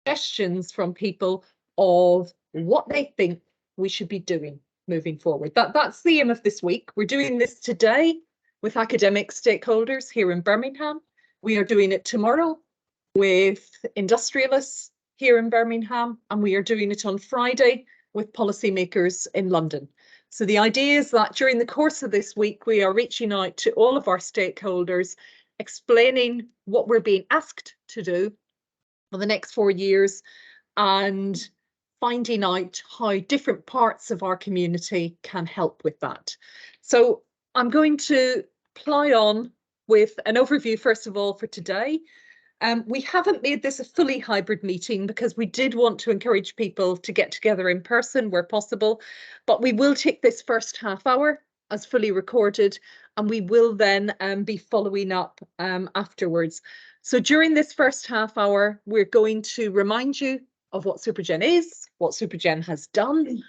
suggestions from people of what they think we should be doing moving forward. That's the aim of this week. We're doing this today with academic stakeholders here in Birmingham. We are doing it tomorrow with industrialists here in Birmingham, and we are doing it on Friday with policymakers in London. So the idea is that during the course of this week, we are reaching out to all of our stakeholders, explaining what we're being asked to do for the next 4 years and finding out how different parts of our community can help with that. So I'm going to ply on with an overview, first of all, for today. We haven't made this a fully hybrid meeting because we did want to encourage people to get together in person where possible, but we will take this first half hour as fully recorded, and we will then be following up afterwards. So during this first half hour, we're going to remind you of what SuperGen is, what SuperGen has done,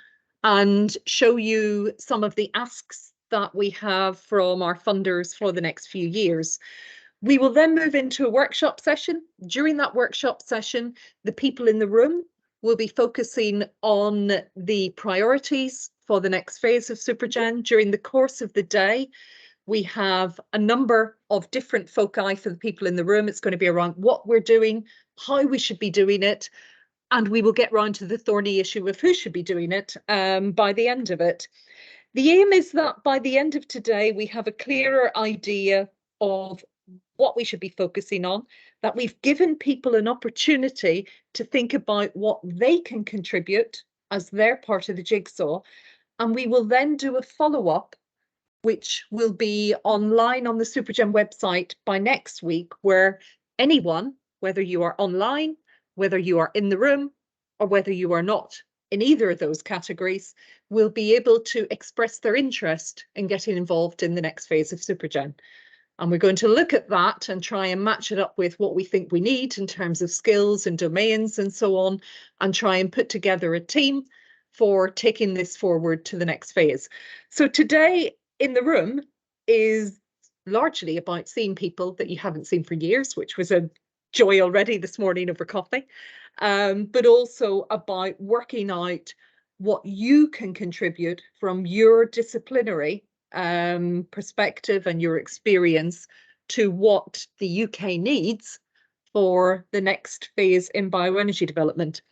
and show you some of the asks that we have from our funders for the next few years. We will then move into a workshop session. During that workshop session, the people in the room will be focusing on the priorities for the next phase of SuperGen. During the course of the day, we have a number of different foci for the people in the room. It's going to be around what we're doing, how we should be doing it, and we will get round to the thorny issue of who should be doing it by the end of it. The aim is that by the end of today, we have a clearer idea of what we should be focusing on, that we've given people an opportunity to think about what they can contribute as their part of the jigsaw. And we will then do a follow-up, which will be online on the SuperGen website by next week, where anyone, whether you are online, whether you are in the room, or whether you are not in either of those categories, will be able to express their interest in getting involved in the next phase of SuperGen. And we're going to look at that and try and match it up with what we think we need in terms of skills and domains and so on, and try and put together a team for taking this forward to the next phase. So today in the room is largely about seeing people that you haven't seen for years, which was a joy already this morning over coffee, but also about working out what you can contribute from your disciplinary perspective and your experience to what the UK needs for the next phase in bioenergy development.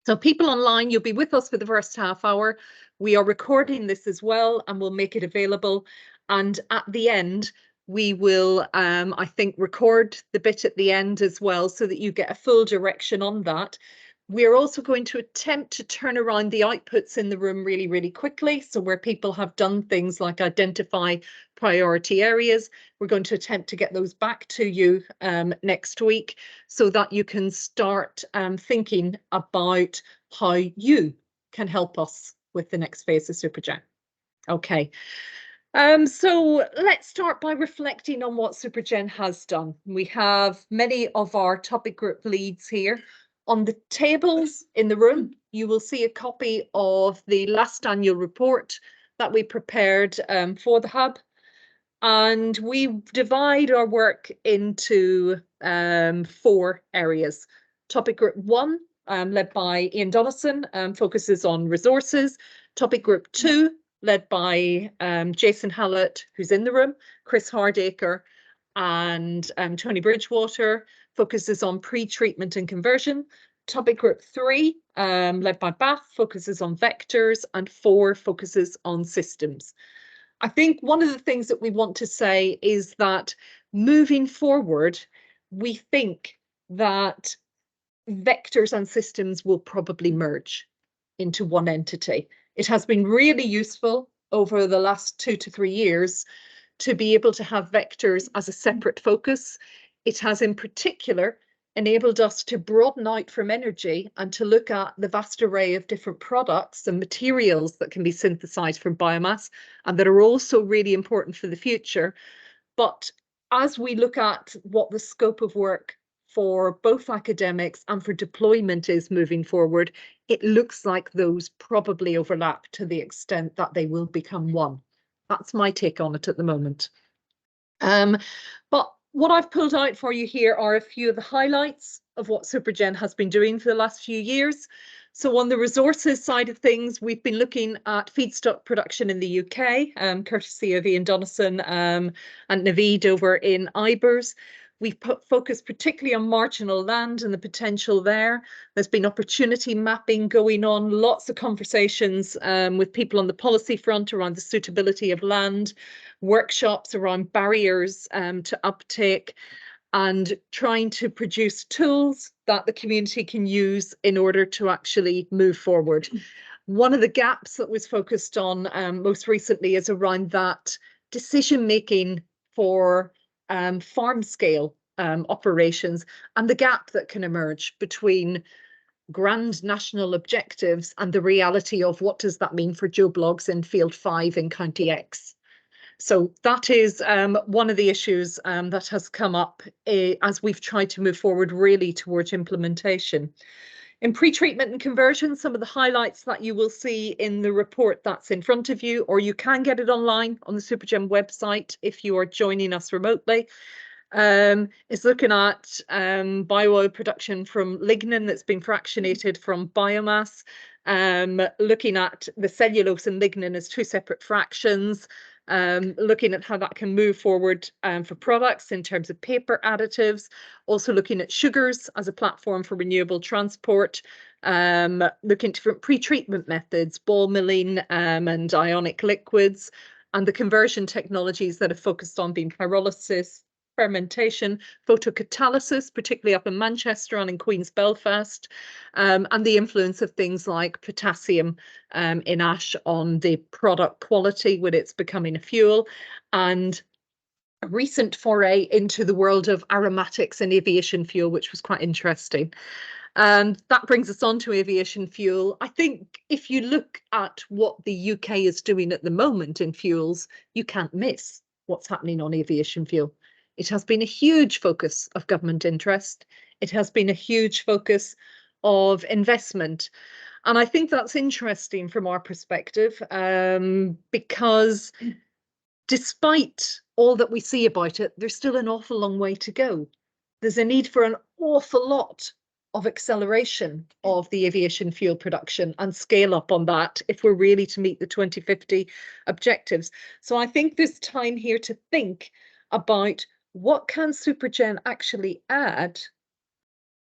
So people online, you'll be with us for the first half hour. We are recording this as well, and we'll make it available. And at the end, we will, I think, record the bit at the end as well, so that you get a full direction on that. We're also going to attempt to turn around the outputs in the room really, really quickly. So where people have done things like identify priority areas, we're going to attempt to get those back to you next week, so that you can start thinking about how you can help us with the next phase of SuperGen. Okay. So let's start by reflecting on what SuperGen has done. We have many of our topic group leads here. On the tables in the room, you will see a copy of the last annual report that we prepared for the Hub. And we divide our work into 4 areas. Topic group 1, led by Ian Donaldson, focuses on resources. Topic group 2, led by Jason Hallett, who's in the room, Chris Hardacre, and Tony Bridgewater, focuses on pre-treatment and conversion. Topic group 3, led by Bath, focuses on vectors, and 4 focuses on systems. I think one of the things that we want to say is that moving forward, we think that vectors and systems will probably merge into one entity. It has been really useful over the last 2 to 3 years to be able to have vectors as a separate focus. It has in particular enabled us to broaden out from energy and to look at the vast array of different products and materials that can be synthesized from biomass and that are also really important for the future. But as we look at what the scope of work for both academics and for deployment is moving forward, it looks like those probably overlap to the extent that they will become one. That's my take on it at the moment. But what I've pulled out for you here are a few of the highlights of what Supergen has been doing for the last few years. So on the resources side of things, we've been looking at feedstock production in the UK, courtesy of Ian Donnison and Naveed over in Ibers. We've focused particularly on marginal land and the potential there. There's been opportunity mapping going on, lots of conversations with people on the policy front around the suitability of land, workshops around barriers to uptake, and trying to produce tools that the community can use in order to actually move forward. One of the gaps that was focused on most recently is around that decision making for farm scale operations, and the gap that can emerge between grand national objectives and the reality of what does that mean for Joe Bloggs in Field 5 in County X. So that is one of the issues that has come up as we've tried to move forward really towards implementation. In pre-treatment and conversion, some of the highlights that you will see in the report that's in front of you, or you can get it online on the Supergen website if you are joining us remotely, is looking at bio-oil production from lignin that's been fractionated from biomass, looking at the cellulose and lignin as two separate fractions, looking at how that can move forward for products in terms of paper additives, also looking at sugars as a platform for renewable transport, looking at different pre-treatment methods, ball milling and ionic liquids, and the conversion technologies that are focused on being pyrolysis, fermentation, photocatalysis, particularly up in Manchester and in Queen's Belfast, and the influence of things like potassium in ash on the product quality when it's becoming a fuel, and a recent foray into the world of aromatics and aviation fuel, which was quite interesting. And that brings us on to aviation fuel. I think if you look at what the UK is doing at the moment in fuels, you can't miss what's happening on aviation fuel. It has been a huge focus of government interest. It has been a huge focus of investment. And I think that's interesting from our perspective, because despite all that we see about it, there's still an awful long way to go. There's a need for an awful lot of acceleration of the aviation fuel production and scale up on that if we're really to meet the 2050 objectives. So I think there's time here to think about what can Supergen actually add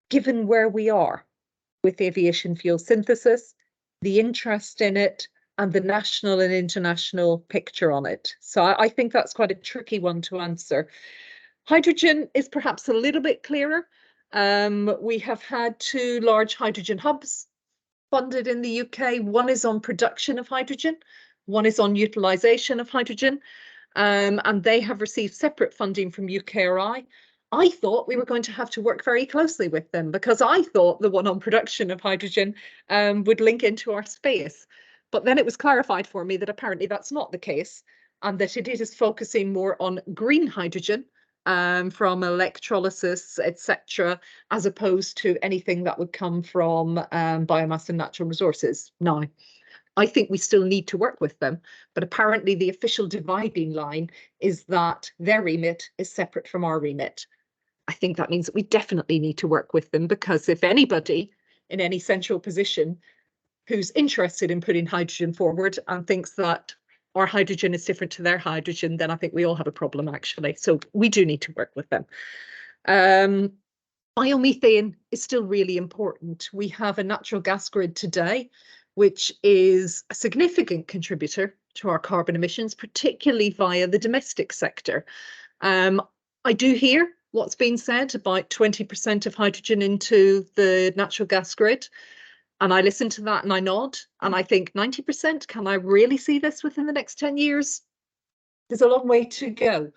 given where we are with aviation fuel synthesis, the interest in it, and the national and international picture on it. So I think that's quite a tricky one to answer. Hydrogen is perhaps a little bit clearer. We have had two large hydrogen hubs funded in the UK. One is on production of hydrogen, one is on utilisation of hydrogen, and they have received separate funding from UKRI. I thought we were going to have to work very closely with them because I thought the one on production of hydrogen would link into our space. But then it was clarified for me that apparently that's not the case, and that it is focusing more on green hydrogen from electrolysis, etc., as opposed to anything that would come from biomass and natural resources. Now, I think we still need to work with them, but apparently the official dividing line is that their remit is separate from our remit. I think that means that we definitely need to work with them, because if anybody in any central position who's interested in putting hydrogen forward and thinks that our hydrogen is different to their hydrogen, then I think we all have a problem, actually. So we do need to work with them. Biomethane is still really important. We have a natural gas grid today, which is a significant contributor to our carbon emissions, particularly via the domestic sector. I do hear what's been said about 20% of hydrogen into the natural gas grid. And I listen to that and I nod and I think 90%, can I really see this within the next 10 years? There's a long way to go.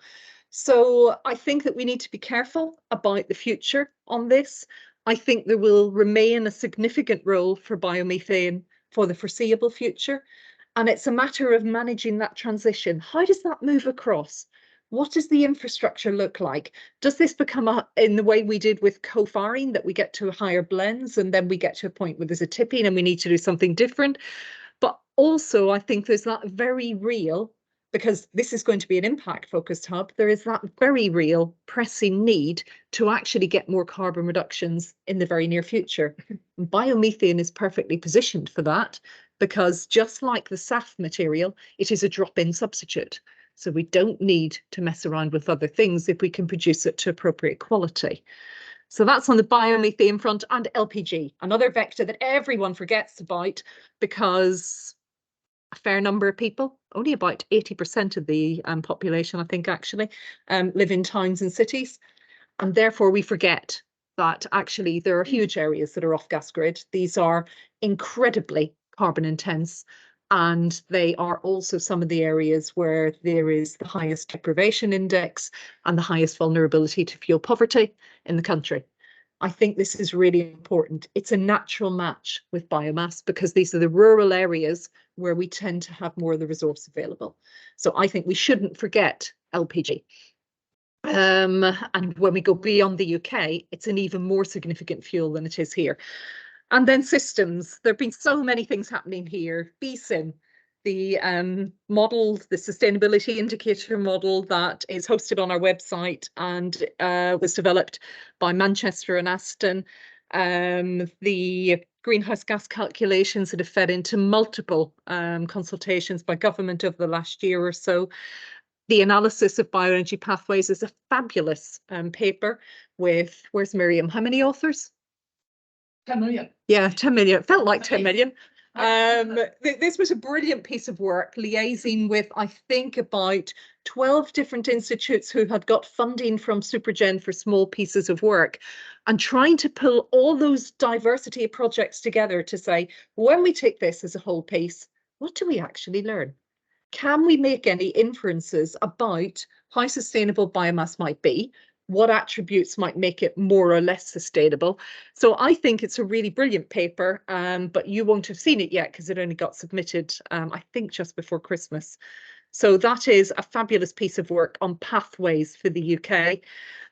So I think that we need to be careful about the future on this. I think there will remain a significant role for biomethane for the foreseeable future. And it's a matter of managing that transition. How does that move across? What does the infrastructure look like? Does this become in the way we did with co-firing, that we get to higher blends and then we get to a point where there's a tipping and we need to do something different? But also, I think there's that very real because this is going to be an impact-focused hub, there is that very real pressing need to actually get more carbon reductions in the very near future. Biomethane is perfectly positioned for that, because just like the SAF material, it is a drop-in substitute. So we don't need to mess around with other things if we can produce it to appropriate quality. So that's on the biomethane front, and LPG, another vector that everyone forgets about, because a fair number of people, only about 80% of the population, I think, actually, live in towns and cities. And therefore, we forget that actually there are huge areas that are off gas grid. These are incredibly carbon intense, and they are also some of the areas where there is the highest deprivation index and the highest vulnerability to fuel poverty in the country. I think this is really important. It's a natural match with biomass, because these are the rural areas where we tend to have more of the resource available. So I think we shouldn't forget LPG. And when we go beyond the UK, it's an even more significant fuel than it is here. And then systems. There have been so many things happening here. BSIN, the model, the sustainability indicator model that is hosted on our website and was developed by Manchester and Aston. The greenhouse gas calculations that have fed into multiple consultations by government over the last year or so. The analysis of bioenergy pathways is a fabulous paper with, where's Miriam? How many authors? 10 million. Yeah, 10 million. It felt like 10 million. This was a brilliant piece of work, liaising with, I think, about 12 different institutes who had got funding from Supergen for small pieces of work, and trying to pull all those diversity of projects together to say, when we take this as a whole piece, what do we actually learn? Can we make any inferences about how sustainable biomass might be? What attributes might make it more or less sustainable? So I think it's a really brilliant paper, but you won't have seen it yet because it only got submitted, I think, just before Christmas. So that is a fabulous piece of work on pathways for the UK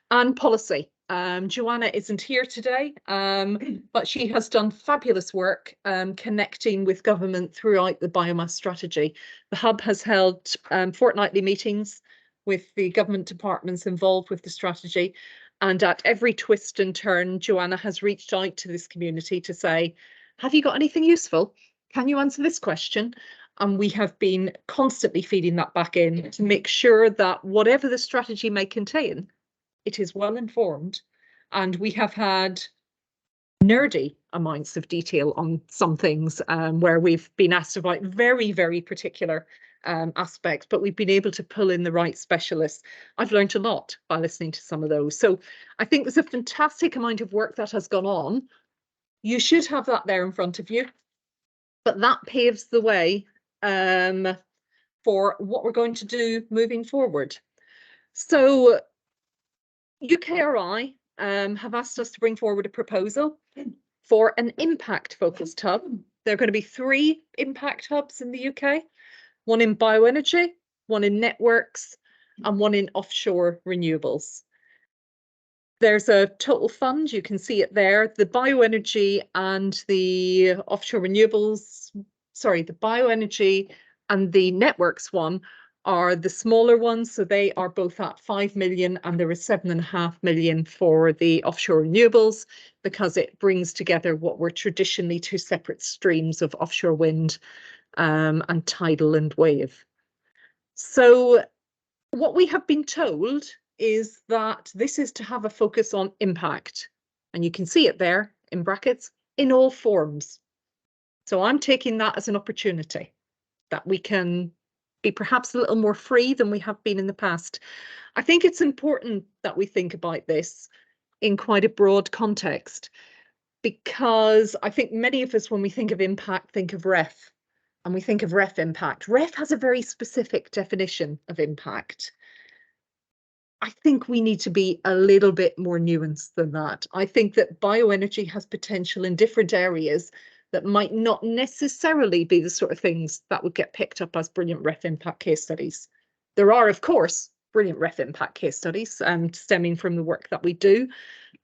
and policy. Joanna isn't here today, but she has done fabulous work connecting with government throughout the biomass strategy. The hub has held fortnightly meetings with the government departments involved with the strategy, and at every twist and turn, Joanna has reached out to this community to say, have you got anything useful? Can you answer this question? And we have been constantly feeding that back in to make sure that whatever the strategy may contain, it is well informed, and we have had nerdy amounts of detail on some things where we've been asked about very, very particular aspects, but we've been able to pull in the right specialists. I've learned a lot by listening to some of those. So I think there's a fantastic amount of work that has gone on. You should have that there in front of you, but that paves the way for what we're going to do moving forward. So UKRI have asked us to bring forward a proposal for an impact-focused hub. There are going to be 3 impact hubs in the UK, one in bioenergy, one in networks, and one in offshore renewables. There's a total fund, you can see it there. The bioenergy and the offshore renewables, sorry, the bioenergy and the networks one are the smaller ones. So they are both at 5 million, and there is 7.5 million for the offshore renewables, because it brings together what were traditionally 2 separate streams of offshore wind and tidal and wave. So what we have been told is that this is to have a focus on impact, and you can see it there in brackets, in all forms. So I'm taking that as an opportunity that we can be perhaps a little more free than we have been in the past. I think it's important that we think about this in quite a broad context, because I think many of us, when we think of impact, think of REF, and we think of REF impact. REF has a very specific definition of impact. I think we need to be a little bit more nuanced than that. I think that bioenergy has potential in different areas that might not necessarily be the sort of things that would get picked up as brilliant REF impact case studies. There are, of course, brilliant REF impact case studies stemming from the work that we do,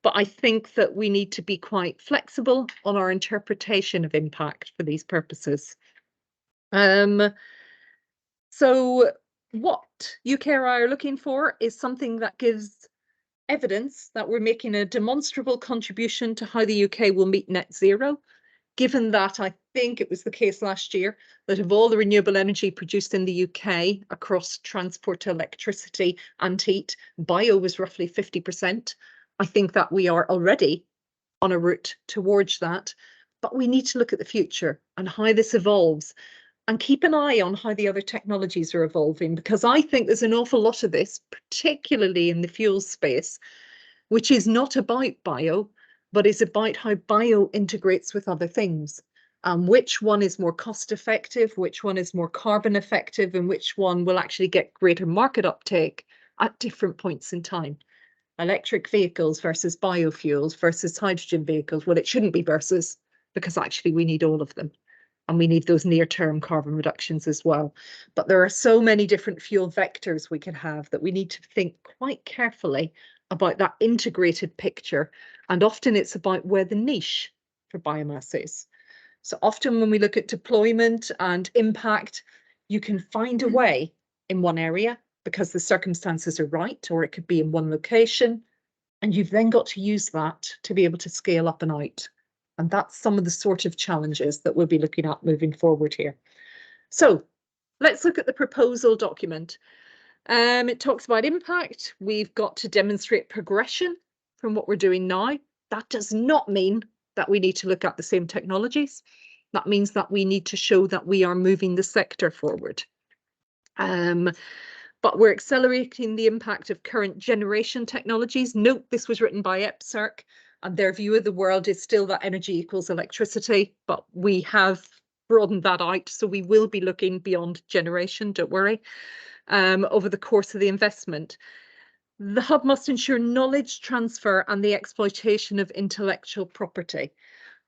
but I think that we need to be quite flexible on our interpretation of impact for these purposes. So what UKRI are looking for is something that gives evidence that we're making a demonstrable contribution to how the UK will meet net zero, given that I think it was the case last year that of all the renewable energy produced in the UK across transport, electricity and heat, bio was roughly 50%. I think that we are already on a route towards that, but we need to look at the future and how this evolves and keep an eye on how the other technologies are evolving, because I think there's an awful lot of this, particularly in the fuel space, which is not about bio, but is about how bio integrates with other things. Which one is more cost effective, which one is more carbon effective, and which one will actually get greater market uptake at different points in time. Electric vehicles versus biofuels versus hydrogen vehicles. Well, it shouldn't be versus, because actually we need all of them. And we need those near-term carbon reductions as well. But there are so many different fuel vectors we can have that we need to think quite carefully about that integrated picture. And often it's about where the niche for biomass is. So often when we look at deployment and impact, you can find a way in one area because the circumstances are right, or it could be in one location. And you've then got to use that to be able to scale up and out. And that's some of the sort of challenges that we'll be looking at moving forward here. So let's look at the proposal document. It talks about impact. We've got to demonstrate progression from what we're doing now. That does not mean that we need to look at the same technologies. That means that we need to show that we are moving the sector forward. But we're accelerating the impact of current generation technologies. Note this was written by EPSRC, and their view of the world is still that energy equals electricity, but we have broadened that out. So we will be looking beyond generation, don't worry, over the course of the investment. The hub must ensure knowledge transfer and the exploitation of intellectual property.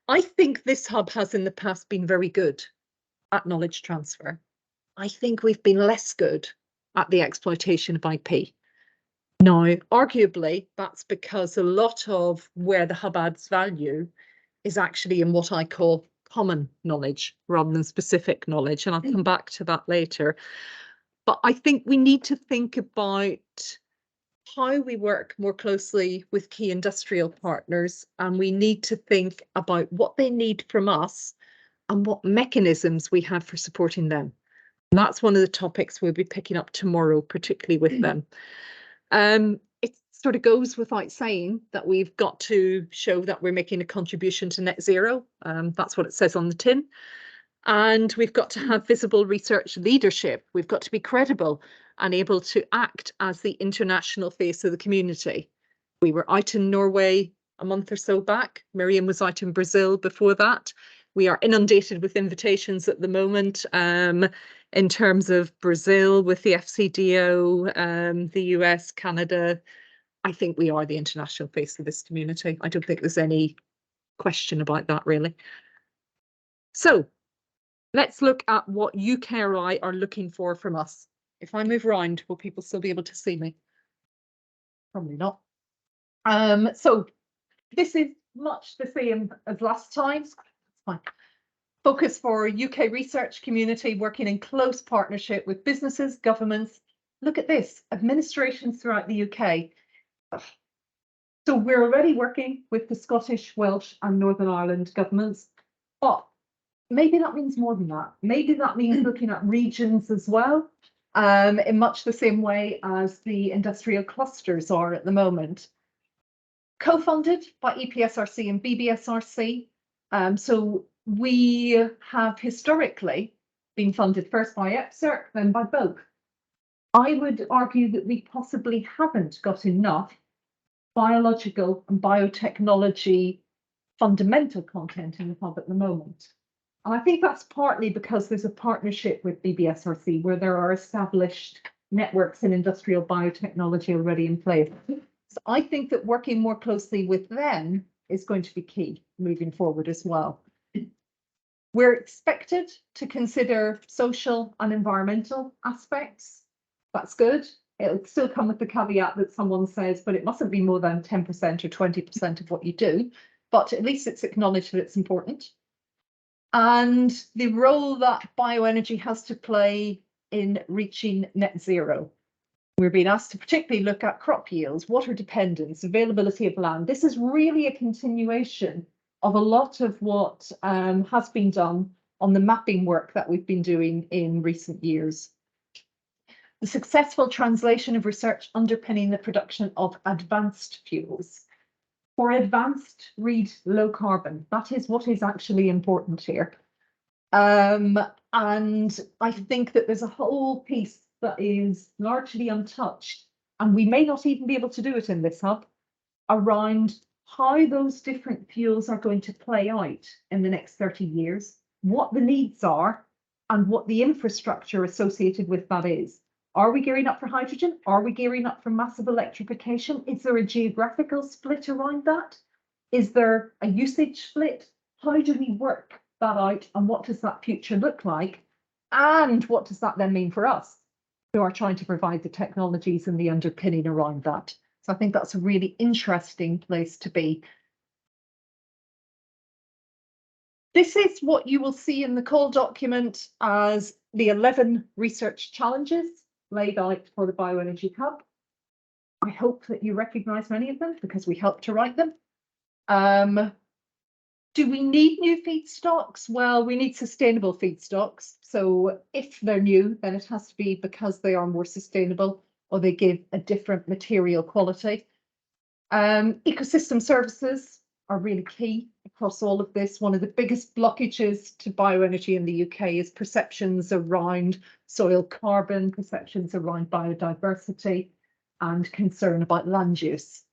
I think this hub has in the past been very good at knowledge transfer. I think we've been less good at the exploitation of IP. Now, arguably, that's because a lot of where the hub adds value is actually in what I call common knowledge rather than specific knowledge, and I'll come back to that later. But I think we need to think about how we work more closely with key industrial partners, and we need to think about what they need from us and what mechanisms we have for supporting them. And that's one of the topics we'll be picking up tomorrow, particularly with them. It sort of goes without saying that we've got to show that we're making a contribution to net zero. That's what it says on the tin. And we've got to have visible research leadership. We've got to be credible and able to act as the international face of the community. We were out in Norway a month or so back. Miriam was out in Brazil before that. We are inundated with invitations at the moment in terms of Brazil with the FCDO, the US, Canada. I think we are the international face of this community. I don't think there's any question about that, really. So let's look at what UKRI are looking for from us. If I move around, will people still be able to see me? Probably not. So this is much the same as last time. That's fine. Focus for UK research community working in close partnership with businesses, governments. Look at this, administrations throughout the UK. So we're already working with the Scottish, Welsh and Northern Ireland governments, but maybe that means more than that. Maybe that means looking at regions as well, in much the same way as the industrial clusters are at the moment. Co-funded by EPSRC and BBSRC. So we have historically been funded first by EPSRC, then by both. I would argue that we possibly haven't got enough biological and biotechnology fundamental content in the hub at the moment. And I think that's partly because there's a partnership with BBSRC where there are established networks in industrial biotechnology already in place. So I think that working more closely with them is going to be key moving forward as well. We're expected to consider social and environmental aspects. That's good. It'll still come with the caveat that someone says, but it mustn't be more than 10% or 20% of what you do. But at least it's acknowledged that it's important. And the role that bioenergy has to play in reaching net zero. We're being asked to particularly look at crop yields, water dependence, availability of land. This is really a continuation of a lot of what has been done on the mapping work that we've been doing in recent years. The successful translation of research underpinning the production of advanced fuels. For advanced, read low carbon. That is what is actually important here. And I think that there's a whole piece that is largely untouched, and we may not even be able to do it in this hub, around how those different fuels are going to play out in the next 30 years, what the needs are, and what the infrastructure associated with that is. Are we gearing up for hydrogen? Are we gearing up for massive electrification? Is there a geographical split around that? Is there a usage split? How do we work that out, and what does that future look like? And what does that then mean for us who are trying to provide the technologies and the underpinning around that? So I think that's a really interesting place to be. This is what you will see in the call document as the 11 research challenges laid out for the Bioenergy Hub. I hope that you recognise many of them because we helped to write them. Do we need new feedstocks? Well, we need sustainable feedstocks. So if they're new, then it has to be because they are more sustainable or they give a different material quality. Ecosystem services are really key across all of this. One of the biggest blockages to bioenergy in the UK is perceptions around soil carbon, perceptions around biodiversity, and concern about land use.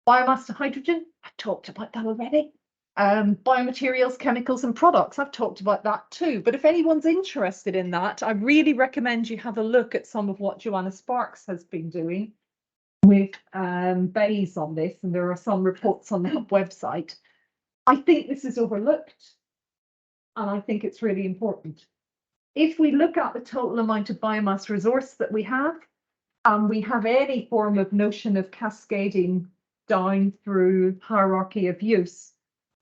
Biomass to hydrogen, I've talked about that already. Biomaterials, chemicals and products, I've talked about that too. But if anyone's interested in that, I really recommend you have a look at some of what Joanna Sparks has been doing with BEIS on this, and there are some reports on the Hub website. I think this is overlooked, and I think it's really important. If we look at the total amount of biomass resource that we have, and we have any form of notion of cascading down through hierarchy of use,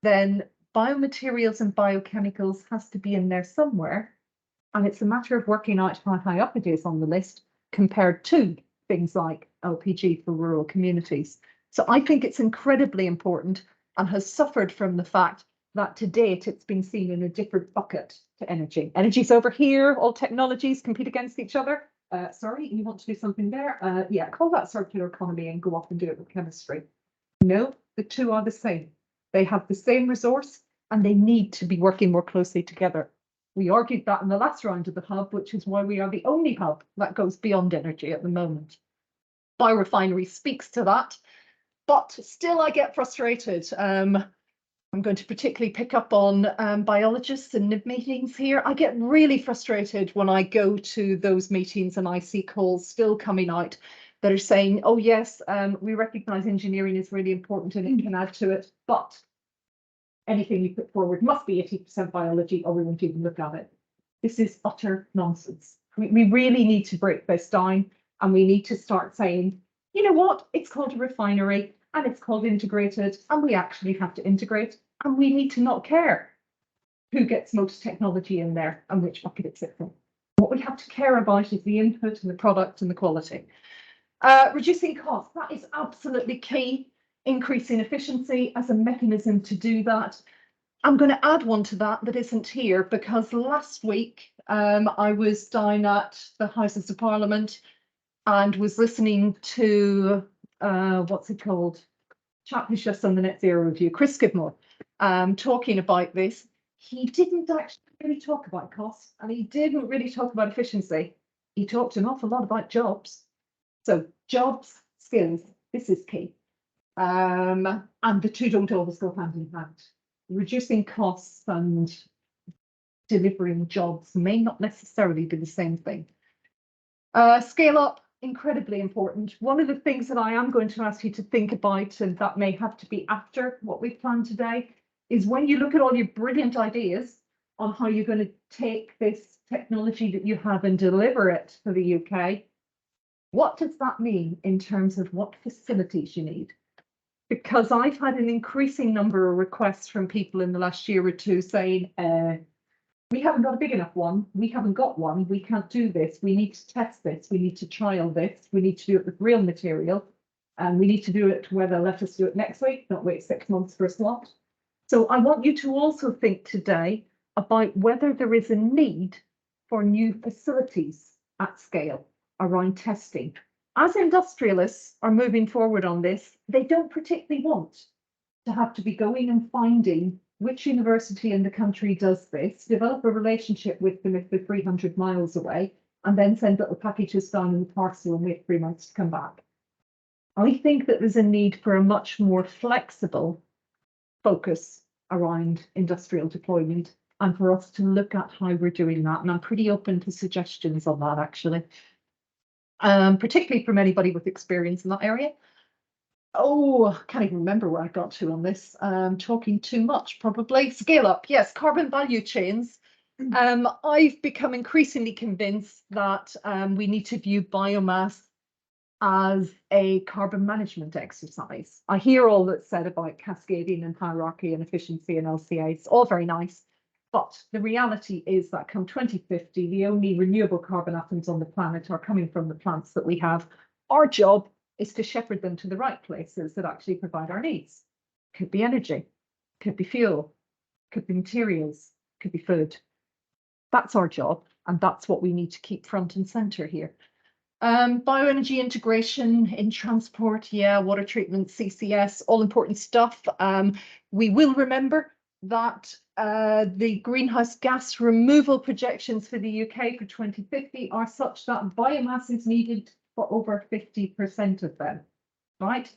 then biomaterials and biochemicals has to be in there somewhere. And it's a matter of working out how high up it is on the list compared to things like LPG for rural communities. So I think it's incredibly important and has suffered from the fact that to date it's been seen in a different bucket to energy. Energy's over here, all technologies compete against each other. Sorry, you want to do something there? Yeah, call that circular economy and go off and do it with chemistry. No, the two are the same. They have the same resource and they need to be working more closely together. We argued that in the last round of the hub, which is why we are the only hub that goes beyond energy at the moment. Biorefinery speaks to that, but still I get frustrated. I'm going to particularly pick up on biologists and NIB meetings here. I get really frustrated when I go to those meetings and I see calls still coming out that are saying, oh yes, we recognise engineering is really important and it can add to it, but anything we put forward must be 80% biology or we won't even look at it. This is utter nonsense. We really need to break this down and we need to start saying, you know what, it's called a refinery and it's called integrated and we actually have to integrate and we need to not care who gets most technology in there and which bucket it sits in. What we have to care about is the input and the product and the quality. Reducing costs, that is absolutely key. Increasing efficiency as a mechanism to do that. I'm going to add one to that isn't here because last week I was down at the Houses of Parliament and was listening to what's it called? Chap who's just on the Net Zero Review, Chris Skidmore, talking about this. He didn't actually really talk about costs and he didn't really talk about efficiency. He talked an awful lot about jobs. So jobs, skills, this is key. And the two don't always go hand in hand. Reducing costs and delivering jobs may not necessarily be the same thing. Scale up, incredibly important. One of the things that I am going to ask you to think about, and that may have to be after what we've planned today, is when you look at all your brilliant ideas on how you're going to take this technology that you have and deliver it for the UK, what does that mean in terms of what facilities you need? Because I've had an increasing number of requests from people in the last year or two saying, we haven't got a big enough one. We haven't got one. We can't do this. We need to test this. We need to trial this. We need to do it with real material. And we need to do it where they'll let us do it next week, not wait 6 months for a slot. So I want you to also think today about whether there is a need for new facilities at scale around testing. As industrialists are moving forward on this, they don't particularly want to have to be going and finding which university in the country does this, develop a relationship with them if they're 300 miles away, and then send little packages down in the parcel and wait 3 months to come back. I think that there's a need for a much more flexible focus around industrial deployment and for us to look at how we're doing that. And I'm pretty open to suggestions on that, actually, particularly from anybody with experience in that area. Oh, I can't even remember where I got to on this. Talking too much, probably. Scale up, yes, carbon value chains. I've become increasingly convinced that we need to view biomass as a carbon management exercise. I hear all that's said about cascading and hierarchy and efficiency and LCA. It's all very nice. But the reality is that come 2050, the only renewable carbon atoms on the planet are coming from the plants that we have. Our job is to shepherd them to the right places that actually provide our needs. Could be energy, could be fuel, could be materials, could be food. That's our job, and that's what we need to keep front and center here. Bioenergy integration in transport, yeah, water treatment, CCS, all important stuff. We will remember that the greenhouse gas removal projections for the UK for 2050 are such that biomass is needed for over 50% of them, right?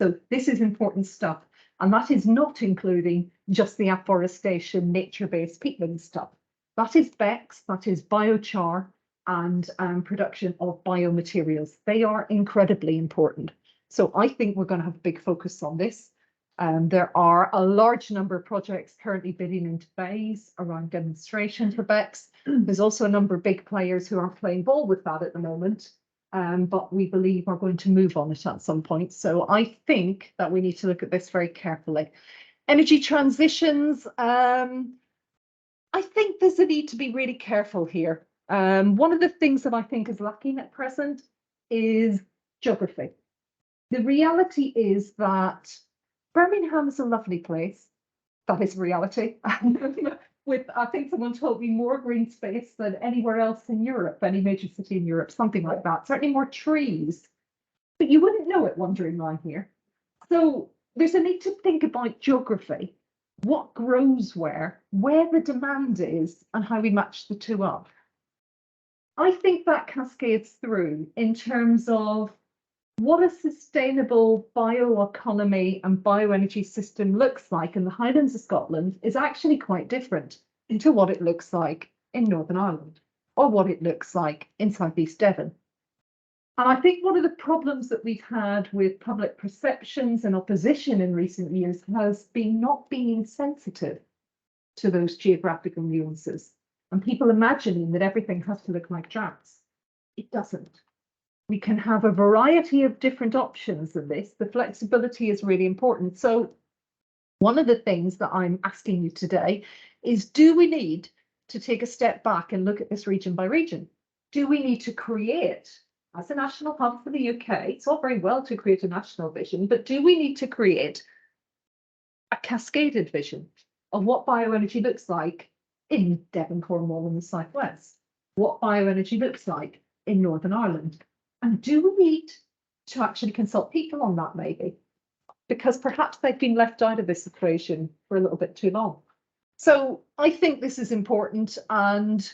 So this is important stuff. And that is not including just the afforestation, nature-based peatland stuff. That is BECCS, that is biochar, and production of biomaterials. They are incredibly important. So I think we're going to have a big focus on this. There are a large number of projects currently bidding into bays around demonstration for BECCS. There's also a number of big players who aren't playing ball with that at the moment, but we believe are going to move on it at some point. So I think that we need to look at this very carefully. Energy transitions, I think there's a need to be really careful here. One of the things that I think is lacking at present is geography. The reality is that Birmingham is a lovely place. That is reality. With, I think someone told me, more green space than anywhere else in Europe, any major city in Europe, something like that. Certainly more trees, but you wouldn't know it wandering around here. So there's a need to think about geography, what grows where the demand is, and how we match the two up. I think that cascades through in terms of what a sustainable bioeconomy and bioenergy system looks like in the Highlands of Scotland is actually quite different to what it looks like in Northern Ireland or what it looks like in Southeast Devon. And I think one of the problems that we've had with public perceptions and opposition in recent years has been not being sensitive to those geographical nuances and people imagining that everything has to look like Drax. It doesn't. We can have a variety of different options in this. The flexibility is really important. So one of the things that I'm asking you today is, do we need to take a step back and look at this region by region? Do we need to create, as a national hub for the UK, it's all very well to create a national vision, but do we need to create a cascaded vision of what bioenergy looks like in Devon, Cornwall and the Southwest? What bioenergy looks like in Northern Ireland? And do we need to actually consult people on that, maybe? Because perhaps they've been left out of this equation for a little bit too long. So I think this is important, and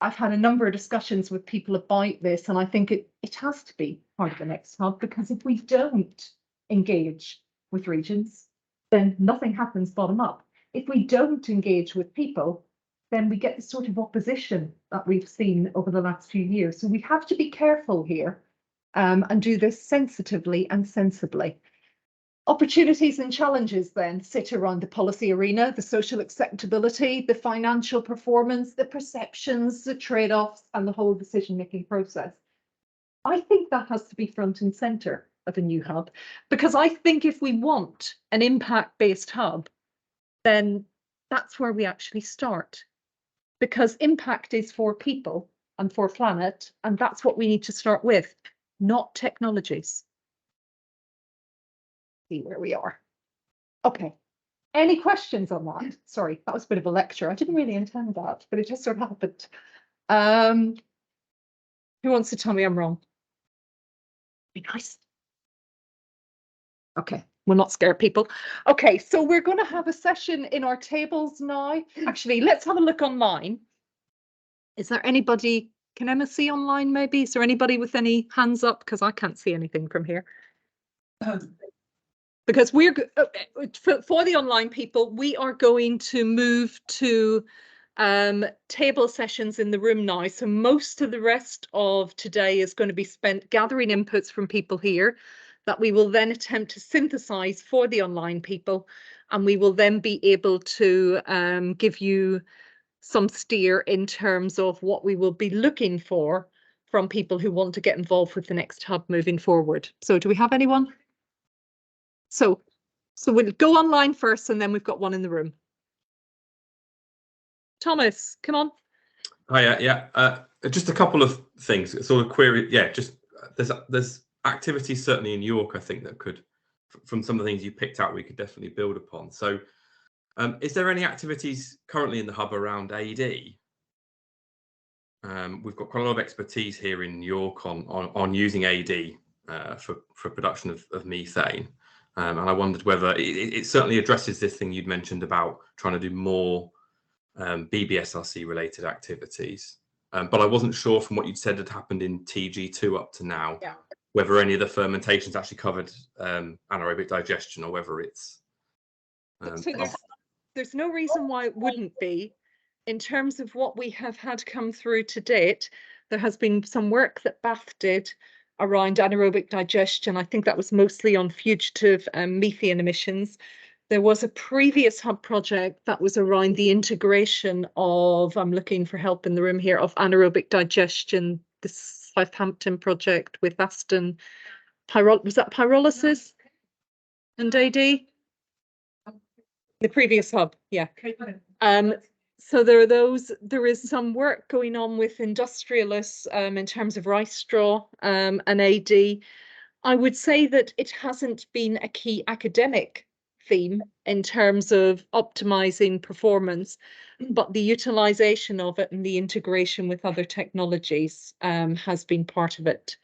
I've had a number of discussions with people about this, and I think it has to be part of the next hub, because if we don't engage with regions, then nothing happens bottom up. If we don't engage with people, then we get the sort of opposition that we've seen over the last few years. So we have to be careful here and do this sensitively and sensibly. Opportunities and challenges then sit around the policy arena, the social acceptability, the financial performance, the perceptions, the trade-offs, and the whole decision-making process. I think that has to be front and centre of a new hub, because I think if we want an impact-based hub, then that's where we actually start. because impact is for people and for planet, and that's what we need to start with, not technologies. See where we are. Okay. Any questions on that? Sorry, that was a bit of a lecture. I didn't really intend that, but it just sort of happened. Who wants to tell me I'm wrong? Be nice. Okay, we'll not scare people. Okay, so we're going to have a session in our tables now. Actually, let's have a look online. Is there anybody, can Emma see online maybe? Is there anybody with any hands up? Because I can't see anything from here. Because we're, for the online people, we are going to move to table sessions in the room now. So most of the rest of today is going to be spent gathering inputs from people here that we will then attempt to synthesize for the online people. And we will then be able to give you some steer in terms of what we will be looking for from people who want to get involved with the next hub moving forward. So do we have anyone? So we'll go online first, and then we've got one in the room. Thomas, come on. Hi, yeah. Just a couple of things. Sort of query. Yeah, just there's activities certainly in York, I think, that could, from some of the things you picked out, we could definitely build upon. So, is there any activities currently in the hub around AD? We've got quite a lot of expertise here in York on using AD for production of methane. And I wondered whether it certainly addresses this thing you'd mentioned about trying to do more BBSRC related activities. But I wasn't sure from what you'd said had happened in TG2 up to now, whether any of the fermentations actually covered anaerobic digestion, or whether it's... So there's no reason why it wouldn't be. In terms of what we have had come through to date, there has been some work that Bath did around anaerobic digestion. I think that was mostly on fugitive methane emissions. There was a previous hub project that was around the integration of, I'm looking for help in the room here, of anaerobic digestion, the Southampton project with Aston. Was that pyrolysis and AD? The previous hub, yeah. So there are those. There is some work going on with industrialists in terms of rice straw and AD. I would say that it hasn't been a key academic theme in terms of optimizing performance, but the utilization of it and the integration with other technologies has been part of it.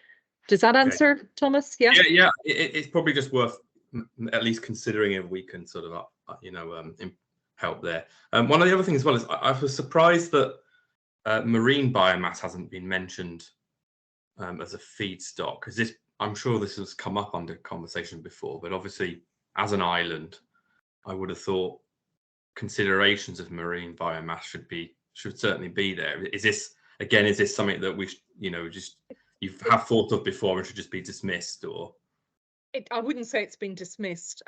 Does that answer, Thomas? Yeah. Yeah. It's probably just worth at least considering if we can sort of help there. One of the other things as well is I was surprised that marine biomass hasn't been mentioned as a feedstock, because I'm sure this has come up under conversation before, but obviously as an island, I would have thought considerations of marine biomass should certainly be there. Is this something that we you have thought of before and should just be dismissed, or? I wouldn't say it's been dismissed.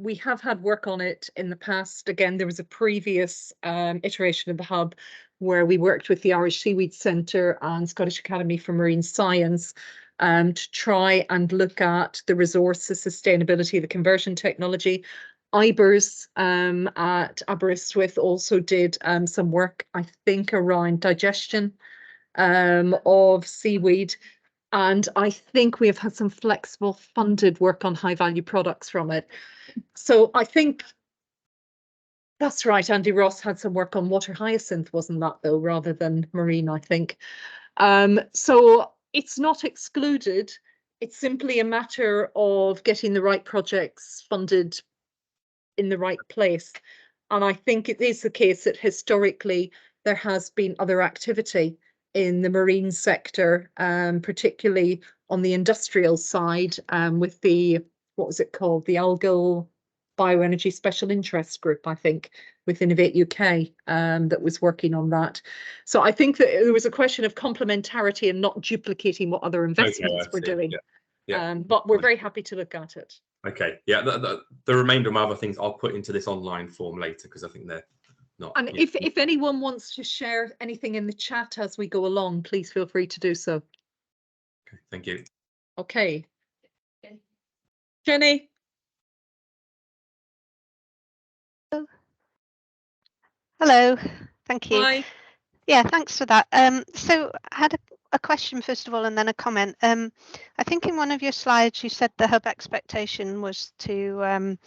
We have had work on it in the past. Again, there was a previous iteration of the hub where we worked with the Irish Seaweed Centre and Scottish Academy for Marine Science to try and look at the resources, sustainability, the conversion technology. IBERS at Aberystwyth also did some work, I think, around digestion of seaweed. And I think we have had some flexible funded work on high value products from it. So I think that's right. Andy Ross had some work on water hyacinth, wasn't that though, rather than marine, I think. So it's not excluded. It's simply a matter of getting the right projects funded in the right place. And I think it is the case that historically there has been other activity in the marine sector, particularly on the industrial side, with the, what was it called? The Algal Bioenergy Special Interest Group, I think, with Innovate UK, that was working on that. So I think that there was a question of complementarity and not duplicating what other investments we're doing. Yeah. But we're very happy to look at it. Okay, yeah, the remainder of my other things I'll put into this online form later, because I think they're not. And if anyone wants to share anything in the chat as we go along, please feel free to do so. Okay, thank you. Okay. Jenny. Hello, thank you. Hi. Yeah, thanks for that. So I had a question first of all, and then a comment. I think in one of your slides you said the hub expectation was to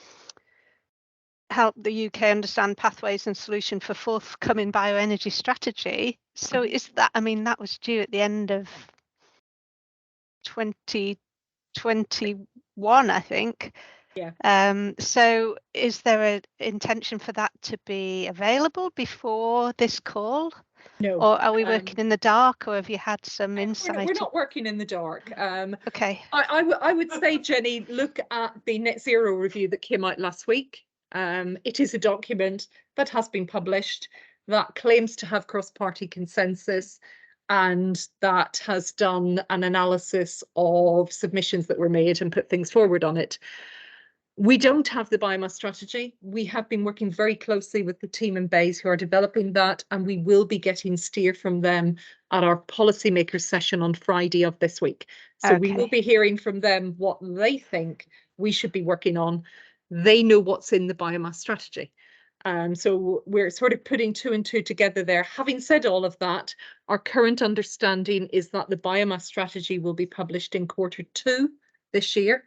help the UK understand pathways and solution for forthcoming bioenergy strategy. So is that, I mean, that was due at the end of 2021, I think. Yeah. So is there an intention for that to be available before this call? No. Or are we working in the dark, or have you had some We're insight? not working in the dark. Okay. I would say, Jenny, look at the net zero review that came out last week. It is a document that has been published that claims to have cross-party consensus, and that has done an analysis of submissions that were made and put things forward on it. We don't have the biomass strategy. We have been working very closely with the team in Bays who are developing that, and we will be getting steer from them at our policymakers session on Friday of this week. So we will be hearing from them what they think we should be working on. They know what's in the biomass strategy. So we're sort of putting 2 and 2 together there. Having said all of that, our current understanding is that the biomass strategy will be published in Q2 this year.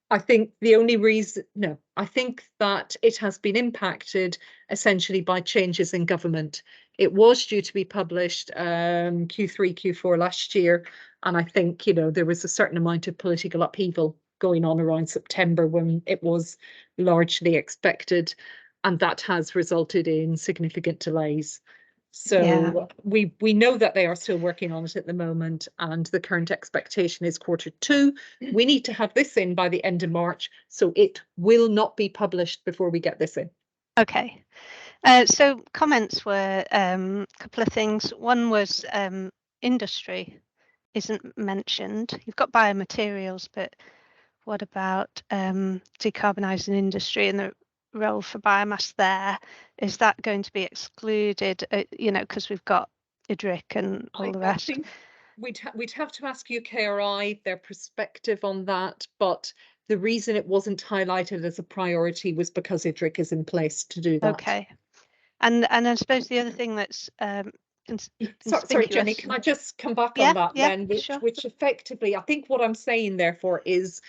I think the only reason, no, I think that it has been impacted essentially by changes in government. It was due to be published Q3, Q4 last year. And I think, you know, there was a certain amount of political upheaval going on around September when it was largely expected. And that has resulted in significant delays. So we know that they are still working on it at the moment, and the current expectation is Q2. We need to have this in by the end of March, so it will not be published before we get this in. Okay. So comments were a couple of things. One was industry isn't mentioned. You've got biomaterials, but what about decarbonising industry and the role for biomass there? Is that going to be excluded? You know, because we've got IDRIC and all the rest. I think we'd have to ask UKRI their perspective on that, but the reason it wasn't highlighted as a priority was because IDRIC is in place to do that. Okay. And I suppose the other thing that's sorry, Jenny, can I just come back on that then? Which effectively, I think what I'm saying therefore is,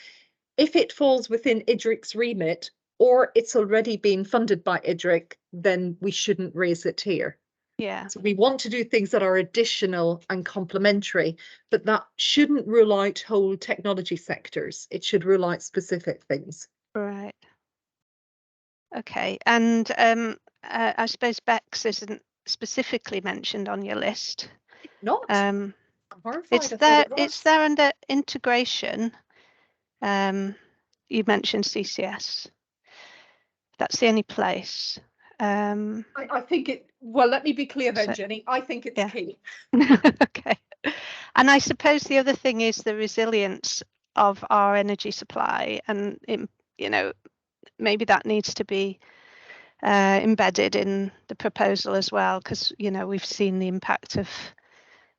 if it falls within IDRIC's remit or it's already been funded by IDRIC, then we shouldn't raise it here. Yeah. So we want to do things that are additional and complementary, but that shouldn't rule out whole technology sectors. It should rule out specific things. Right. Okay. And I suppose BECCS isn't specifically mentioned on your list. Not. I'm horrified. It's there under integration. You mentioned CCS. That's the only place. I think it, well, let me be clear then, Jenny. I think it's key. Okay. And I suppose the other thing is the resilience of our energy supply, and you know, maybe that needs to be embedded in the proposal as well, because you know we've seen the impact of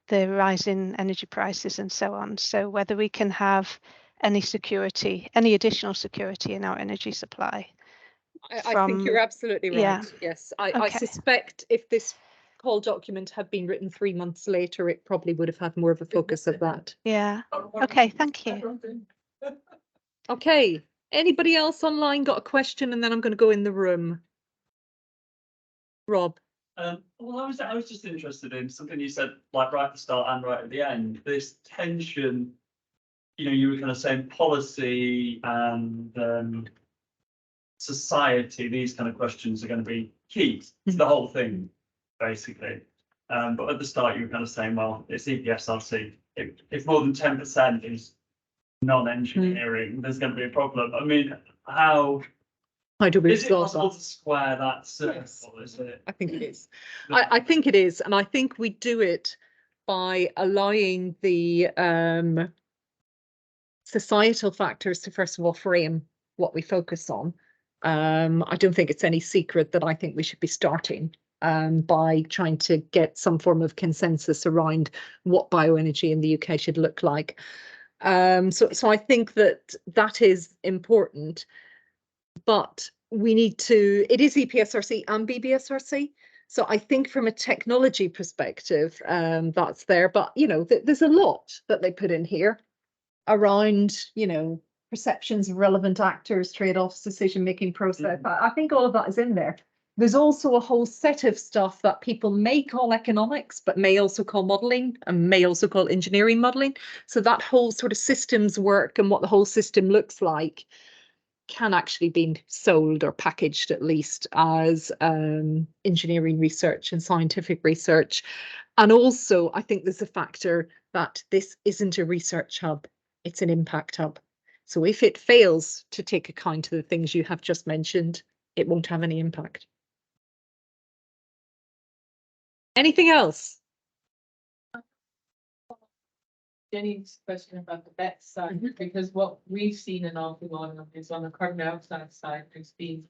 the rise in energy prices and so on. So whether we can have any security, any additional security in our energy supply. I think you're absolutely right. Yeah. Yes, I suspect if this call document had been written 3 months later, it probably would have had more of a focus of that. Yeah. Okay, thank you. Okay, anybody else online got a question? And then I'm going to go in the room. Rob. Well, I was just interested in something you said, like right at the start and right at the end, this tension. You know, you were kind of saying policy and society, these kind of questions are going to be key to the whole thing, basically. But at the start, you were kind of saying, well, it's EPSRC. If more than 10% is non-engineering, there's going to be a problem. I mean, how do we is it possible to square that circle? Yes. Is it? I think it is. I think it is, and I think we do it by allowing the societal factors to first of all frame what we focus on. I don't think it's any secret that I think we should be starting by trying to get some form of consensus around what bioenergy in the UK should look like. So I think that is important, but we need to, it is EPSRC and BBSRC. So I think from a technology perspective, that's there. But, you know, there's a lot that they put in here around, you know, perceptions of relevant actors, trade-offs, decision-making process. I think all of that is in there. There's also a whole set of stuff that people may call economics, but may also call modeling and may also call engineering modeling. So that whole sort of systems work and what the whole system looks like can actually be sold or packaged at least as engineering research and scientific research. And also, I think there's a factor that this isn't a research hub, it's an impact hub. So if it fails to take account of the things you have just mentioned, it won't have any impact. Anything else? Jenny's question about the bet side, because what we've seen an awful lot of is on the carbon dioxide side, there's been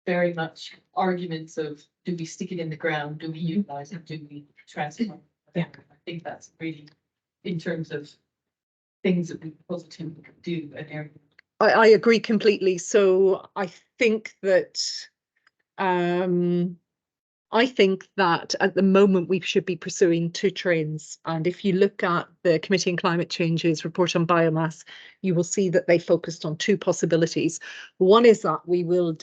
very much arguments of, do we stick it in the ground, do we utilize it, do we transform it? Yeah. I think that's really, in terms of things that we positively could do an area. I agree completely. So I think that at the moment we should be pursuing two trains. And if you look at the Committee on Climate Change's report on biomass, you will see that they focused on two possibilities. One is that we will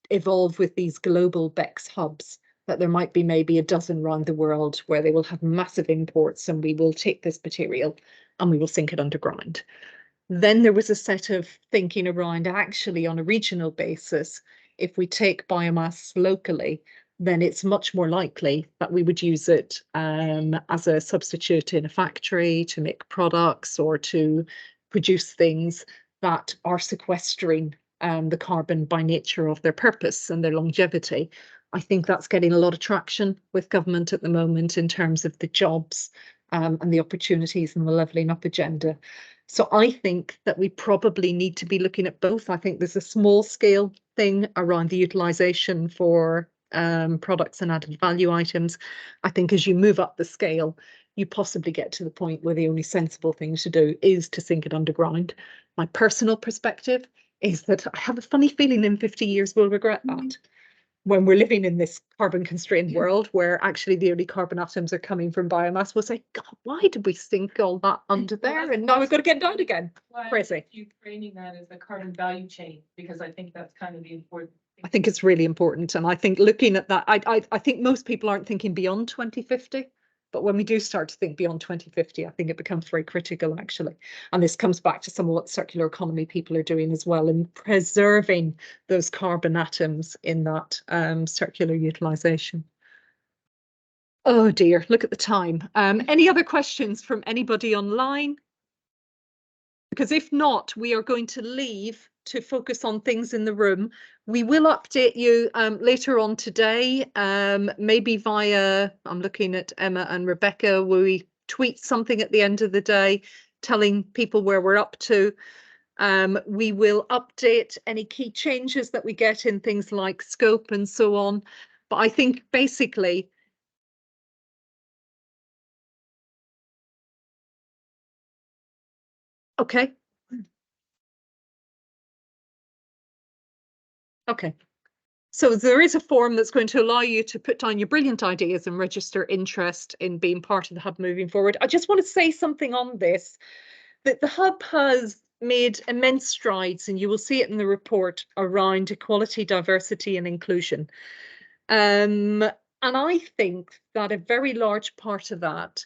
evolve with these global BECCS hubs, that there might be maybe a dozen around the world where they will have massive imports and we will take this material and we will sink it underground. Then there was a set of thinking around actually on a regional basis, if we take biomass locally, then it's much more likely that we would use it as a substitute in a factory to make products or to produce things that are sequestering the carbon by nature of their purpose and their longevity. I think that's getting a lot of traction with government at the moment in terms of the jobs and the opportunities and the levelling up agenda. So I think that we probably need to be looking at both. I think there's a small scale thing around the utilisation for products and added value items. I think as you move up the scale, you possibly get to the point where the only sensible thing to do is to sink it underground. My personal perspective is that I have a funny feeling in 50 years we'll regret that. When we're living in this carbon constrained world where actually the only carbon atoms are coming from biomass, we'll say, God, why did we sink all that under there? And now we've got to get down again. Crazy. You framing that as the carbon value chain, because I think that's kind of the important thing. I think it's really important. And I think looking at that, I think most people aren't thinking beyond 2050. But when we do start to think beyond 2050, I think it becomes very critical, actually. And this comes back to some of what circular economy people are doing as well, in preserving those carbon atoms in that circular utilisation. Oh dear, look at the time. Any other questions from anybody online? Because if not, we are going to leave to focus on things in the room. We will update you later on today, maybe via, I'm looking at Emma and Rebecca, will we tweet something at the end of the day, telling people where we're up to. We will update any key changes that we get in things like scope and so on. But I think basically, okay. Okay. So there is a form that's going to allow you to put down your brilliant ideas and register interest in being part of the hub moving forward. I just want to say something on this, that the hub has made immense strides, and you will see it in the report, around equality, diversity and inclusion. And I think that a very large part of that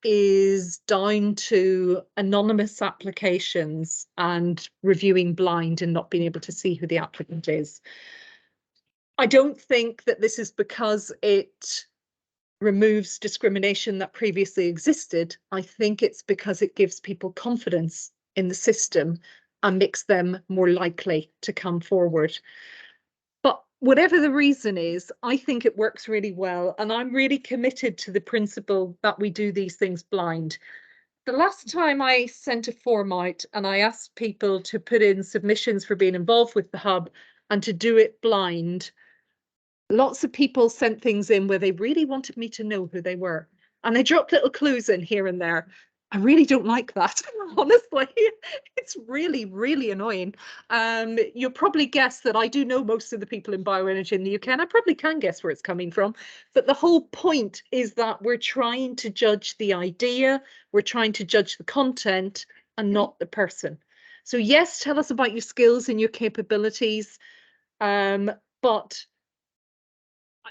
is down to anonymous applications and reviewing blind and not being able to see who the applicant is. I don't think that this is because it removes discrimination that previously existed. I think it's because it gives people confidence in the system and makes them more likely to come forward. But whatever the reason is, I think it works really well. And I'm really committed to the principle that we do these things blind. The last time I sent a form out and I asked people to put in submissions for being involved with the hub and to do it blind, lots of people sent things in where they really wanted me to know who they were. And they dropped little clues in here and there. I really don't like that, honestly. It's really, really annoying. You'll probably guess that I do know most of the people in bioenergy in the UK, and I probably can guess where it's coming from. But the whole point is that we're trying to judge the idea, we're trying to judge the content and not the person. So yes, tell us about your skills and your capabilities, but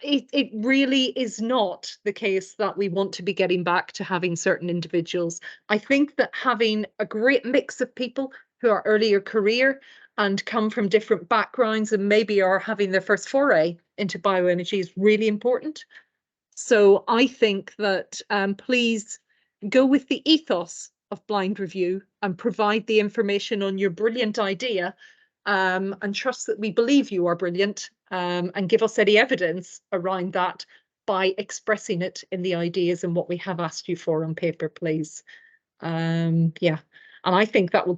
it really is not the case that we want to be getting back to having certain individuals. I think that having a great mix of people who are earlier career and come from different backgrounds and maybe are having their first foray into bioenergy is really important. So I think that please go with the ethos of blind review and provide the information on your brilliant idea, and trust that we believe you are brilliant, and give us any evidence around that by expressing it in the ideas and what we have asked you for on paper, please. Yeah, and I think that will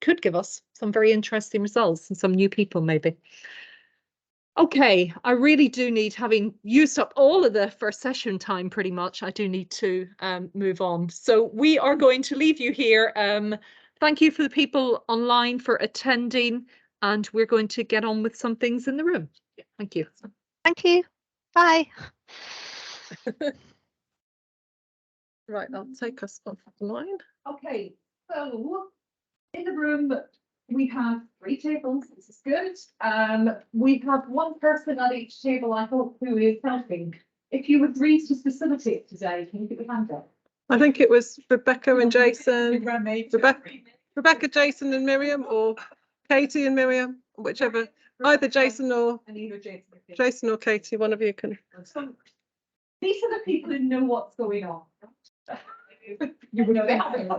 could give us some very interesting results and some new people maybe. Okay, I really do need, having used up all of the first session time pretty much, I do need to move on. So we are going to leave you here. Thank you for the people online for attending, and we're going to get on with some things in the room. Thank you. Thank you. Bye. Right, that'll take us off the line. Okay, so in the room we have 3 tables. This is good. We have 1 person at each table, I hope, who is helping. If you agreed to facilitate today, can you put your hand up? I think it was Rebecca and Jason. Rebecca, Jason and Miriam, or Katie and Miriam, whichever. Either Jason or Katie, one of you can. So these are the people who know what's going on. You would know they have it.